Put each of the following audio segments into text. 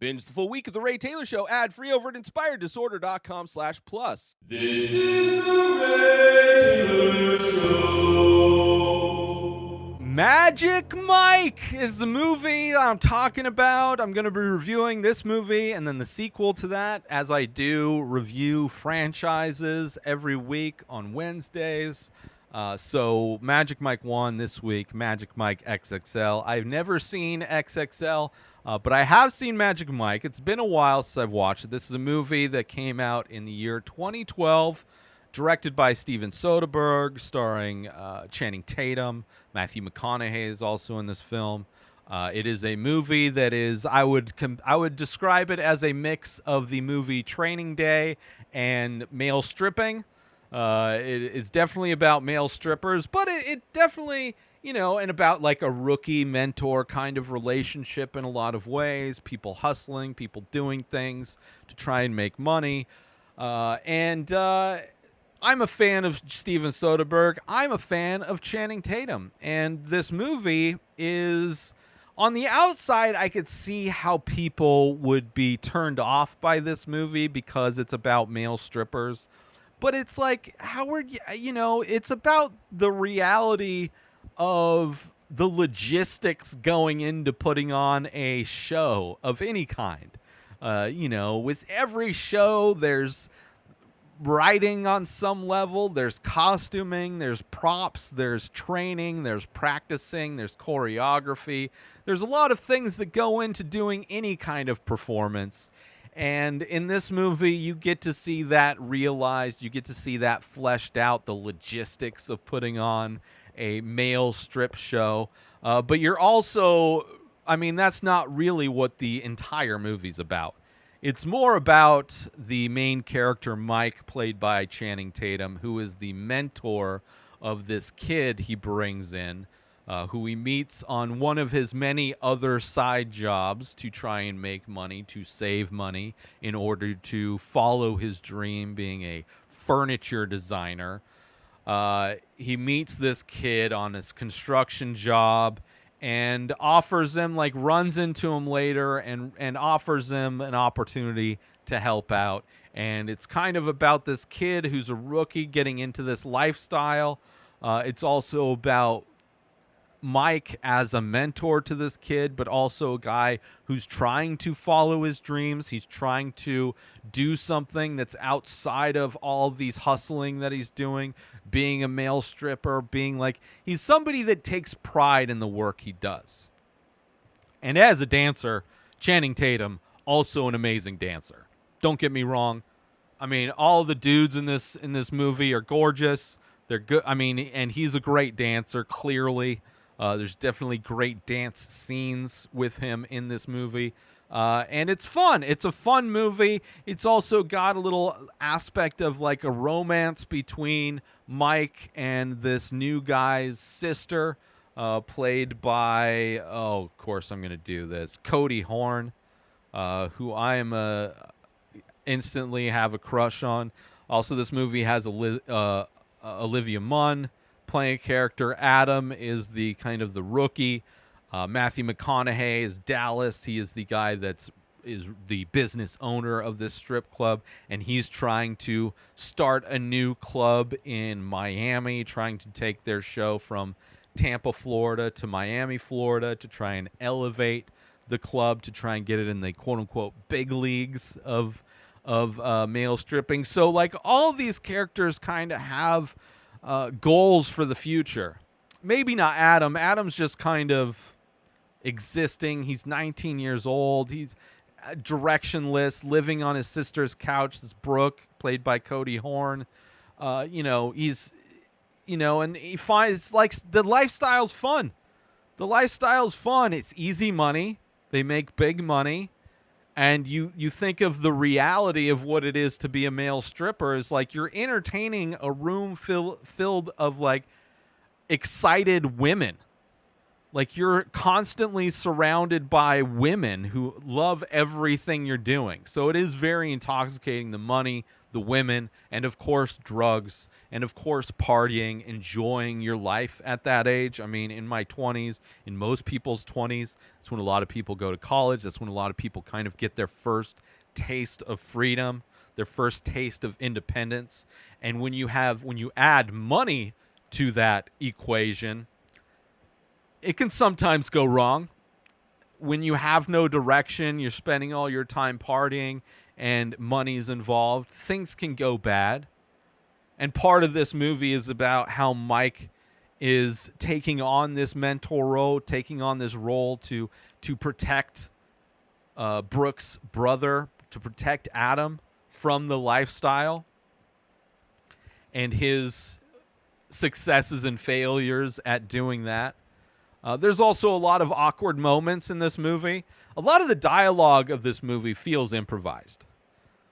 Binge the full week of The Ray Taylor Show ad-free over at inspireddisorder.com/plus. This is The Ray Taylor Show. Magic Mike is the movie I'm talking about. I'm going to be reviewing this movie and then the sequel to that, as I do review franchises every week on Wednesdays. So Magic Mike 1 this week, Magic Mike XXL. I've never seen XXL, but I have seen Magic Mike. It's been a while since I've watched it. This is a movie that came out in the year 2012, directed by Steven Soderbergh, starring Channing Tatum. Matthew McConaughey is also in this film. It is a movie that is, I would describe it as a mix of the movie Training Day and male stripping. It is definitely about male strippers, but it definitely, and about like a rookie mentor kind of relationship in a lot of ways. People hustling, people doing things to try and make money. I'm a fan of Steven Soderbergh. I'm a fan of Channing Tatum. And this movie is, on the outside, I could see how people would be turned off by this movie because it's about male strippers. But it's like, Howard, it's about the reality of the logistics going into putting on a show of any kind. With every show, there's writing on some level, there's costuming, there's props, there's training, there's practicing, there's choreography. There's a lot of things that go into doing any kind of performance. And in this movie, you get to see that realized. You get to see that fleshed out, the logistics of putting on a male strip show. But you're also, that's not really what the entire movie's about. It's more about the main character, Mike, played by Channing Tatum, who is the mentor of this kid he brings in, who he meets on one of his many other side jobs to try and make money, to save money in order to follow his dream, being a furniture designer. He meets this kid on his construction job and offers him, runs into him later and offers him an opportunity to help out. And it's kind of about this kid who's a rookie getting into this lifestyle. It's also about Mike as a mentor to this kid, but also a guy who's trying to follow his dreams. He's trying to do something that's outside of all of these hustling that he's doing, being a male stripper, he's somebody that takes pride in the work he does. And as a dancer, Channing Tatum, also an amazing dancer. Don't get me wrong. All the dudes in this movie are gorgeous. They're good. And he's a great dancer, clearly. There's definitely great dance scenes with him in this movie. And it's fun. It's a fun movie. It's also got a little aspect of a romance between Mike and this new guy's sister, played by, of course I'm going to do this, Cody Horn, who I am instantly have a crush on. Also, this movie has Olivia Munn playing a character. Adam is the kind of the rookie. Matthew McConaughey is Dallas. He is the guy is the business owner of this strip club, and he's trying to start a new club in Miami, trying to take their show from Tampa, Florida to Miami, Florida, to try and elevate the club, to try and get it in the quote-unquote big leagues of male stripping. So all of these characters kind of have goals for the future. Maybe not Adam. Adam's just kind of existing. He's 19 years old. He's directionless, living on his sister's couch. This Brooke, played by Cody Horn. He's, and he finds the lifestyle's fun. The lifestyle's fun. It's easy money. They make big money. And you think of the reality of what it is to be a male stripper is you're entertaining a room filled of excited women. You're constantly surrounded by women who love everything you're doing. So it is very intoxicating. The money, the women, and of course drugs, and of course partying, enjoying your life at that age. I mean, in my 20s, in most people's 20s, that's when a lot of people go to college. That's when a lot of people kind of get their first taste of freedom, their first taste of independence. And when you add money to that equation, it can sometimes go wrong. When you have no direction, you're spending all your time partying, and money's involved, things can go bad. And part of this movie is about how Mike is taking on this mentor role, taking on this role to protect Brooke's brother, to protect Adam from the lifestyle and his successes and failures at doing that. There's also a lot of awkward moments in this movie. A lot of the dialogue of this movie feels improvised,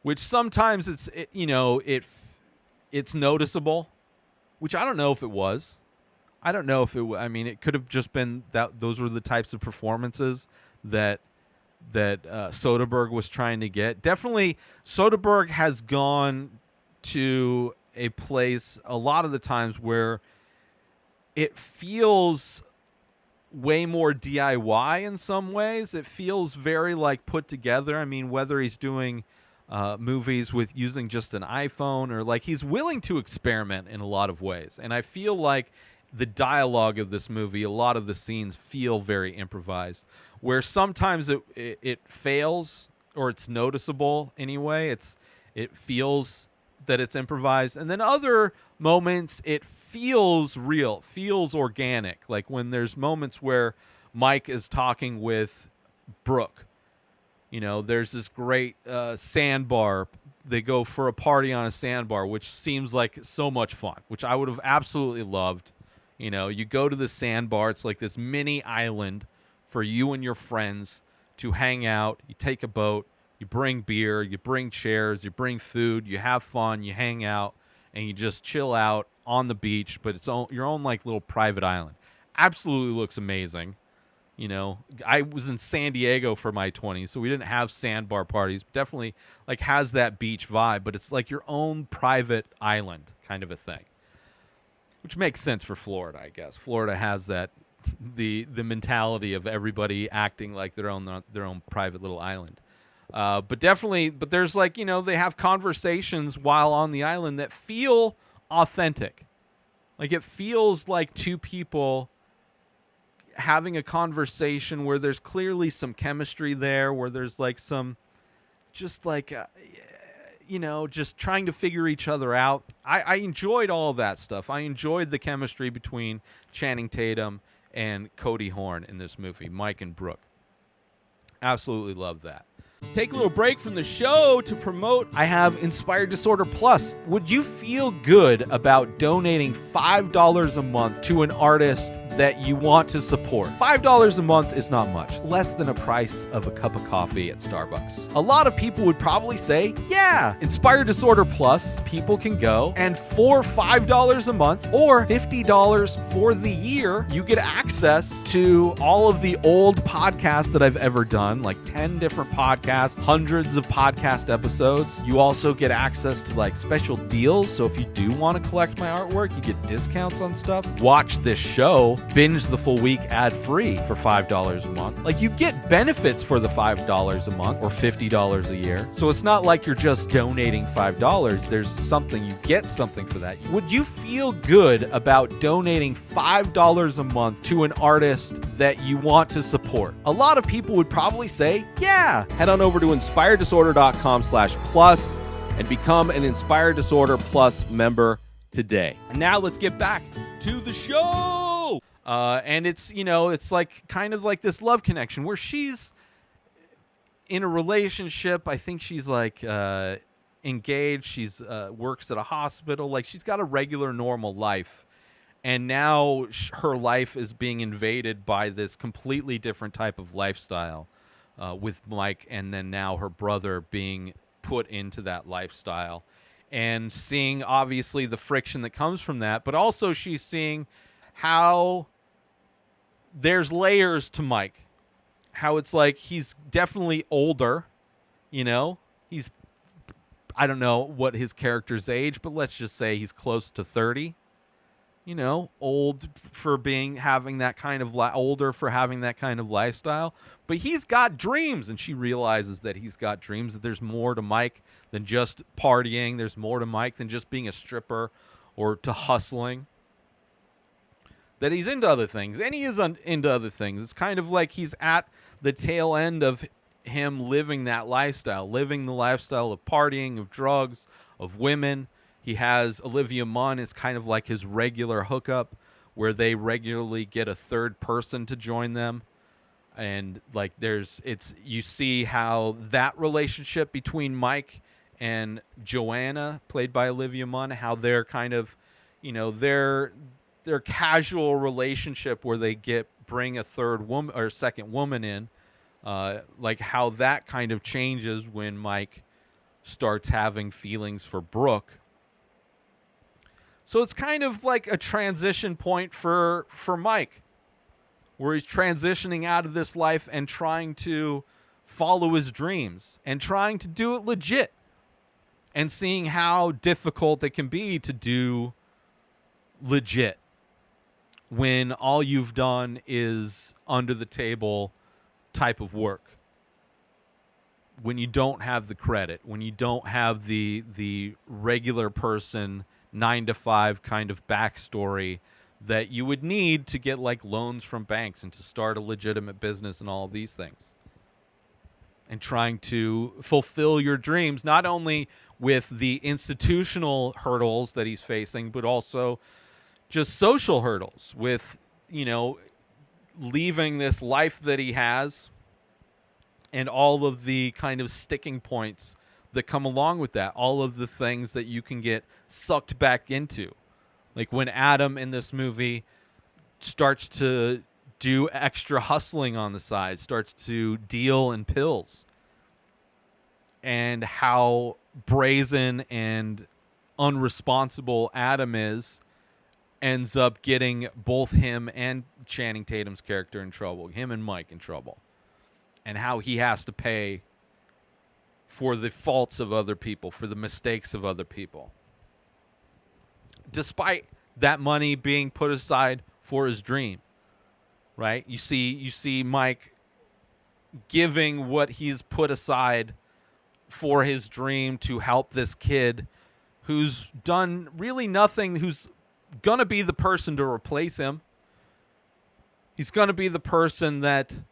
which sometimes it's noticeable, which I don't know if it was. I don't know if it. I mean, it could have just been that those were the types of performances that Soderbergh was trying to get. Definitely, Soderbergh has gone to a place a lot of the times where it feels way more DIY in some ways. It feels very like put together. I mean, whether he's doing movies with using just an iPhone or like he's willing to experiment in a lot of ways. And I feel like the dialogue of this movie, a lot of the scenes feel very improvised, where sometimes it fails or it's noticeable anyway. It feels that it's improvised. And then other moments it feels real, feels organic. Like when there's moments where Mike is talking with Brooke. You know, there's this great sandbar. They go for a party on a sandbar, which seems like so much fun, which I would have absolutely loved. You know, you go to the sandbar. It's like this mini island for you and your friends to hang out. You take a boat, you bring beer, you bring chairs, you bring food, you have fun, you hang out, and you just chill out on the beach, but it's your own like little private island. Absolutely looks amazing. You know, I was in San Diego for my 20s, so we didn't have sandbar parties. Definitely like has that beach vibe, but it's like your own private island kind of a thing, which makes sense for Florida, I guess. Florida has that the mentality of everybody acting like their own private little island. But there's like, you know, they have conversations while on the island that feel authentic. Like it feels like two people having a conversation where there's clearly some chemistry there, where there's like some just like, you know, just trying to figure each other out. I enjoyed all of that stuff. I enjoyed the chemistry between Channing Tatum and Cody Horn in this movie, Mike and Brooke. Absolutely love that. Let's take a little break from the show to promote. I have Inspired Disorder Plus. Would you feel good about donating $5 a month to an artist that you want to support? $5 a month is not much, less than a price of a cup of coffee at Starbucks. A lot of people would probably say, yeah, Inspired Disorder Plus, people can go, and for $5 a month or $50 for the year, you get access to all of the old podcasts that I've ever done, like 10 different podcasts, hundreds of podcast episodes. You also get access to like special deals. So if you do want to collect my artwork, you get discounts on stuff. Watch this show, binge the full week ad-free for $5 a month. Like you get benefits for the $5 a month or $50 a year. So it's not like you're just donating $5. There's something, you get something for that. Would you feel good about donating $5 a month to an artist that you want to support? A lot of people would probably say, yeah. Head on over to inspireddisorder.com/plus and become an Inspired Disorder Plus member today. And now let's get back to the show. And it's, you know, it's like kind of like this love connection where she's in a relationship. I think she's like engaged. She's works at a hospital. Like she's got a regular, normal life. And now her life is being invaded by this completely different type of lifestyle with Mike, and then now her brother being put into that lifestyle. And seeing, obviously, the friction that comes from that, but also she's seeing how there's layers to Mike. How it's like he's definitely older, you know? He's I don't know what his character's age, but let's just say he's close to 30. You know, old for having that kind of older for having that kind of lifestyle, but he's got dreams, and she realizes that he's got dreams, that there's more to Mike than just partying. There's more to Mike than just being a stripper or to hustling. That he's into other things, and he is into other things. It's kind of like he's at the tail end of him living that lifestyle, living the lifestyle of partying, of drugs, of women. He has Olivia Munn is kind of like his regular hookup, where they regularly get a third person to join them. And like you see how that relationship between Mike and Joanna, played by Olivia Munn, how they're kind of, you know, their casual relationship where they bring a third woman or second woman in, like how that kind of changes when Mike starts having feelings for Brooke. So it's kind of like a transition point for Mike, where he's transitioning out of this life and trying to follow his dreams and trying to do it legit, and seeing how difficult it can be to do legit when all you've done is under the table type of work. When you don't have the credit, when you don't have the regular person 9-to-5 kind of backstory that you would need to get like loans from banks and to start a legitimate business and all of these things. And trying to fulfill your dreams, not only with the institutional hurdles that he's facing, but also just social hurdles with, you know, leaving this life that he has and all of the kind of sticking points that come along with that, all of the things that you can get sucked back into. Like when Adam in this movie starts to do extra hustling on the side, starts to deal in pills, and how brazen and unresponsible Adam ends up getting both him and Channing Tatum's character in trouble, him and Mike in trouble, and how he has to pay for the faults of other people, for the mistakes of other people, despite that money being put aside for his dream. Right? You see Mike giving what he's put aside for his dream to help this kid who's done really nothing, who's going to be the person to replace him. He's going to be the person that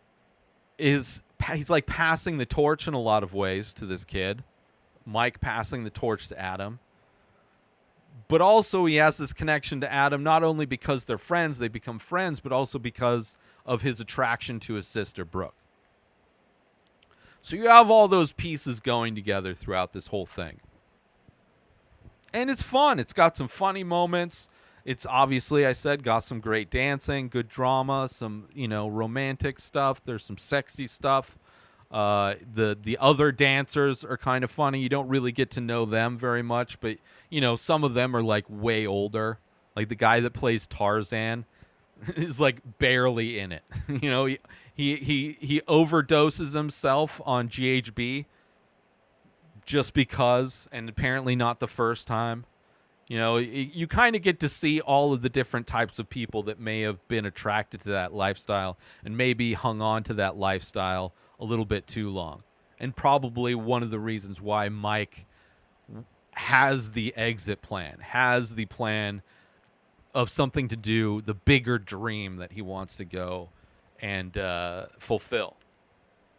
he's like passing the torch in a lot of ways to this kid. Mike passing the torch to Adam. But also he has this connection to Adam, not only because they're friends, they become friends, but also because of his attraction to his sister, Brooke. So you have all those pieces going together throughout this whole thing. And it's fun. It's got some funny moments. It's obviously, I said, got some great dancing, good drama, some, you know, romantic stuff. There's some sexy stuff. The other dancers are kind of funny. You don't really get to know them very much, but, you know, some of them are like way older. Like the guy that plays Tarzan is like barely in it. You know, he overdoses himself on GHB just because, and apparently not the first time. You know, you kind of get to see all of the different types of people that may have been attracted to that lifestyle and maybe hung on to that lifestyle a little bit too long. And probably one of the reasons why Mike has the exit plan, has the plan of something to do, the bigger dream that he wants to go and fulfill.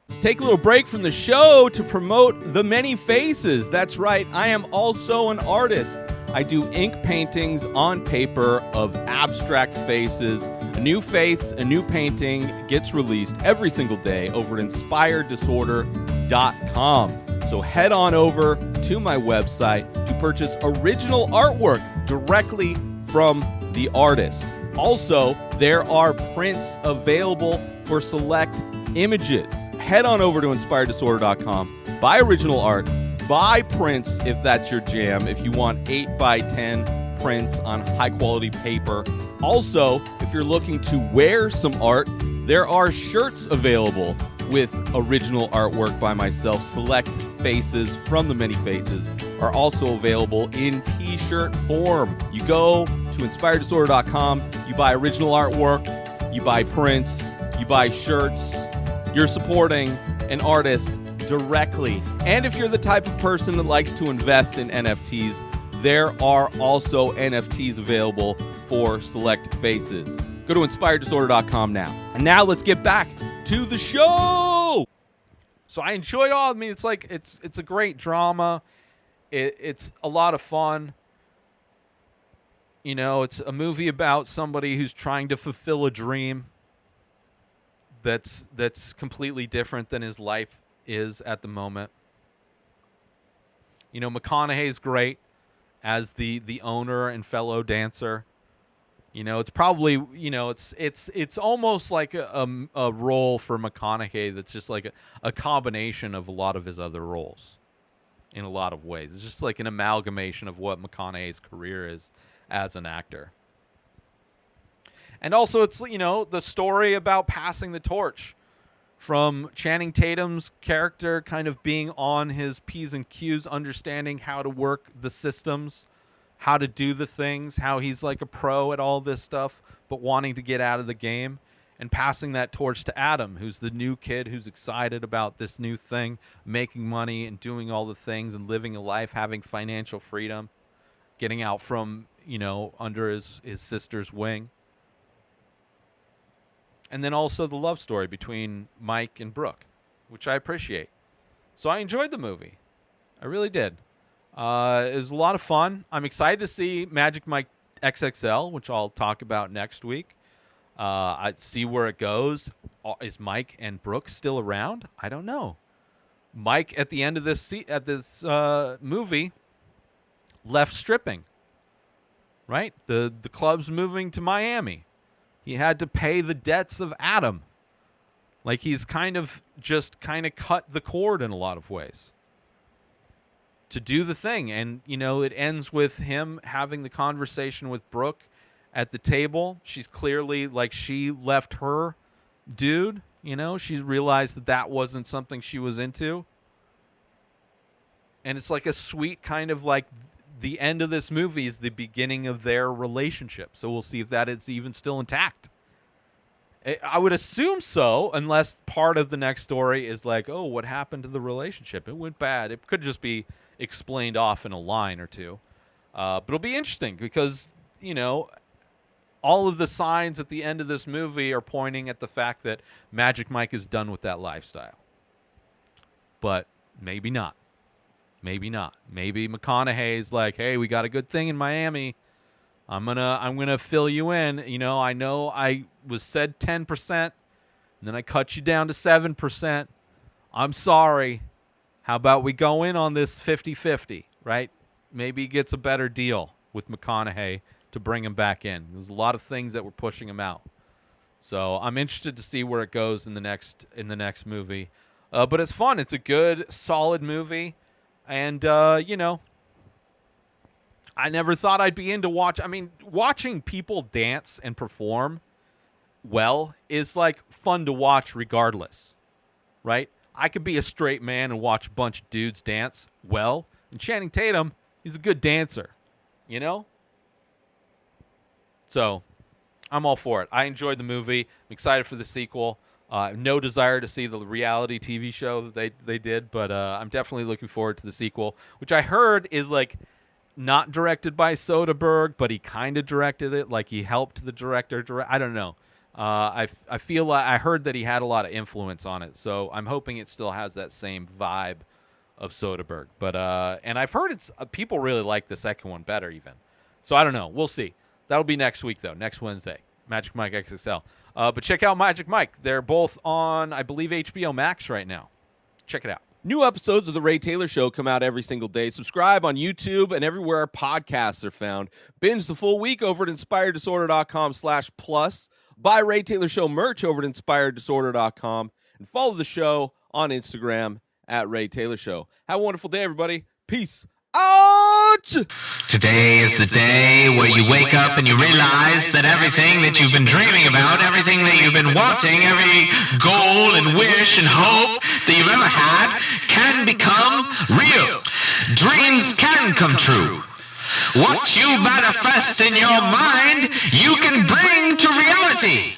Let's take a little break from the show to promote The Many Faces. That's right, I am also an artist. I do ink paintings on paper of abstract faces. A new face, a new painting gets released every single day over at inspireddisorder.com. So head on over to my website to purchase original artwork directly from the artist. Also, there are prints available for select images. Head on over to inspireddisorder.com, buy original art, buy prints if that's your jam, if you want 8x10 prints on high quality paper. Also, if you're looking to wear some art, there are shirts available with original artwork by myself. Select faces from the many faces are also available in t-shirt form. You go to inspireddisorder.com, you buy original artwork, you buy prints, you buy shirts. You're supporting an artist directly. And if you're the type of person that likes to invest in NFTs, there are also NFTs available for select faces. Go to inspireddisorder.com now. And now let's get back to the show. So I enjoyed all. I mean, it's like it's a great drama. It's a lot of fun. You know, it's a movie about somebody who's trying to fulfill a dream that's completely different than his life is at the moment. You know, McConaughey's great as the owner and fellow dancer. You know, it's probably, you know, it's almost like a role for McConaughey that's just like a combination of a lot of his other roles in a lot of ways. It's just like an amalgamation of what McConaughey's career is as an actor. And also it's, you know, the story about passing the torch from Channing Tatum's character kind of being on his P's and Q's, understanding how to work the systems, how to do the things, how he's like a pro at all this stuff, but wanting to get out of the game, and passing that torch to Adam, who's the new kid who's excited about this new thing, making money and doing all the things and living a life, having financial freedom, getting out from, you know, under his sister's wing. And then also the love story between Mike and Brooke, which I appreciate. So I enjoyed the movie. I really did. It was a lot of fun. I'm excited to see Magic Mike XXL, which I'll talk about next week. I see where it goes. Is Mike and Brooke still around? I don't know. Mike at the end of this movie left stripping. Right? The club's moving to Miami. He had to pay the debts of Adam. Like he's kind of cut the cord in a lot of ways to do the thing. And, you know, it ends with him having the conversation with Brooke at the table. She's clearly like, she left her dude, you know, she's realized that wasn't something she was into. And it's like a sweet kind of like, the end of this movie is the beginning of their relationship. So we'll see if that is even still intact. I would assume so, unless part of the next story is like, oh, what happened to the relationship? It went bad. It could just be explained off in a line or two. But it'll be interesting because, you know, all of the signs at the end of this movie are pointing at the fact that Magic Mike is done with that lifestyle. But maybe not. Maybe not. Maybe McConaughey's like, hey, we got a good thing in Miami. I'm gonna fill you in. You know I was said 10%, and then I cut you down to 7%. I'm sorry. How about we go in on this 50-50, right? Maybe he gets a better deal with McConaughey to bring him back in. There's a lot of things that were pushing him out. So I'm interested to see where it goes in the next movie. But it's fun. It's a good, solid movie. And, you know, I never thought I'd be into watching people dance and perform well is like fun to watch regardless, right? I could be a straight man and watch a bunch of dudes dance well. And Channing Tatum, he's a good dancer, you know? So I'm all for it. I enjoyed the movie. I'm excited for the sequel. No desire to see the reality TV show that they did, but I'm definitely looking forward to the sequel, which I heard is like not directed by Soderbergh, but he kind of directed it, like he helped the director direct. I don't know. I feel like I heard that he had a lot of influence on it, so I'm hoping it still has that same vibe of Soderbergh. But and I've heard it's people really like the second one better even. So I don't know. We'll see. That'll be next week though, next Wednesday. Magic Mike XXL. But check out Magic Mike. They're both on, I believe, HBO Max right now. Check it out. New episodes of The Ray Taylor Show come out every single day. Subscribe on YouTube and everywhere our podcasts are found. Binge the full week over at inspireddisorder.com/plus. Buy Ray Taylor Show merch over at inspireddisorder.com. And follow the show on Instagram at Ray Taylor Show. Have a wonderful day, everybody. Peace out! bitch! Today is the day where you wake up and you realize that everything that you've been dreaming about, everything that you've been wanting, every goal and wish and hope that you've ever had can become real. Dreams can come true. What you manifest in your mind, you can bring to reality.